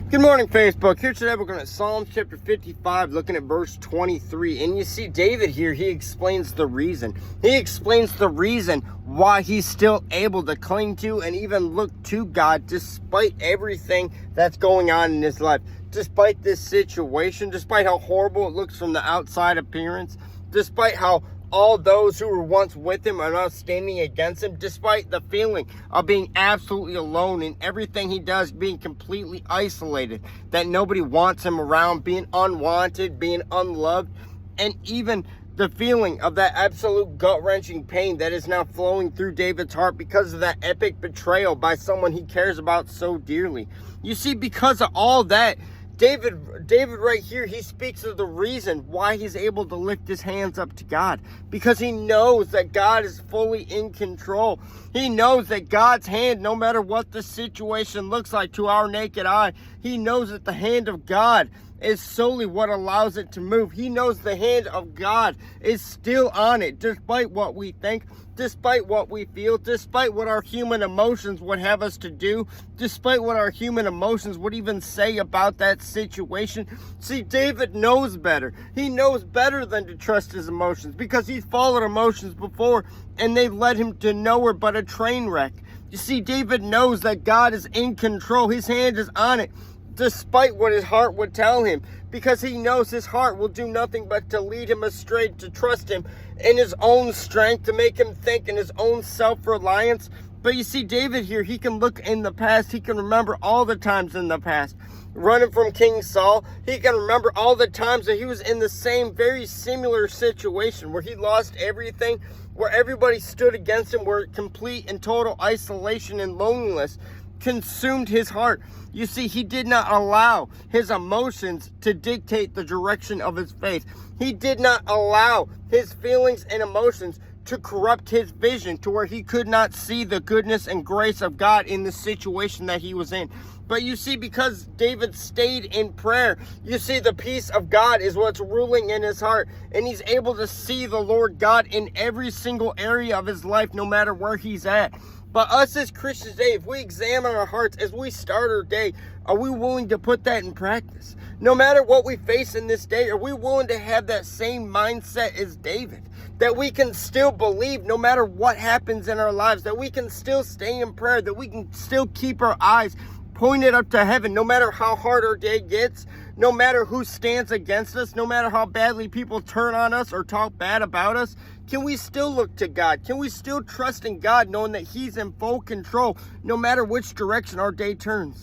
Good morning, Facebook. Here today we're going to Psalms chapter 55, looking at verse 23. And you see David here, he explains the reason. He explains the reason why he's still able to cling to and even look to God despite everything that's going on in his life. Despite this situation, despite how horrible it looks from the outside appearance, despite how all those who were once with him are now standing against him, despite the feeling of being absolutely alone in everything he does, being completely isolated, that nobody wants him around, being unwanted, being unloved, and even the feeling of that absolute gut-wrenching pain that is now flowing through David's heart because of that epic betrayal by someone he cares about so dearly. You see, because of all that, David right here, he speaks of the reason why he's able to lift his hands up to God. Because he knows that God is fully in control. He knows that God's hand, no matter what the situation looks like to our naked eye, he knows that the hand of God is solely what allows it to move. He knows the hand of God is still on it, despite what we think, despite what we feel, despite what our human emotions would have us to do, despite what our human emotions would even say about that situation. See, David knows better. He knows better than to trust his emotions because he's followed emotions before and they led him to nowhere but a train wreck. You see, David knows that God is in control. His hand is on it, despite what his heart would tell him, because he knows his heart will do nothing but to lead him astray, to trust him in his own strength, to make him think in his own self-reliance. But you see, David here, he can look in the past. He can remember all the times in the past running from King Saul. He can remember all the times that he was in the same very similar situation where he lost everything, where everybody stood against him, where complete and total isolation and loneliness consumed his heart. You see, he did not allow his emotions to dictate the direction of his faith. He did not allow his feelings and emotions to corrupt his vision to where he could not see the goodness and grace of God in the situation that he was in. But you see, because David stayed in prayer, you see, the peace of God is what's ruling in his heart. And he's able to see the Lord God in every single area of his life, no matter where he's at. But us as Christians today, if we examine our hearts as we start our day, are we willing to put that in practice? No matter what we face in this day, are we willing to have that same mindset as David? That we can still believe no matter what happens in our lives, that we can still stay in prayer, that we can still keep our eyes pointed up to heaven, no matter how hard our day gets, no matter who stands against us, no matter how badly people turn on us or talk bad about us. Can we still look to God? Can we still trust in God knowing that he's in full control no matter which direction our day turns?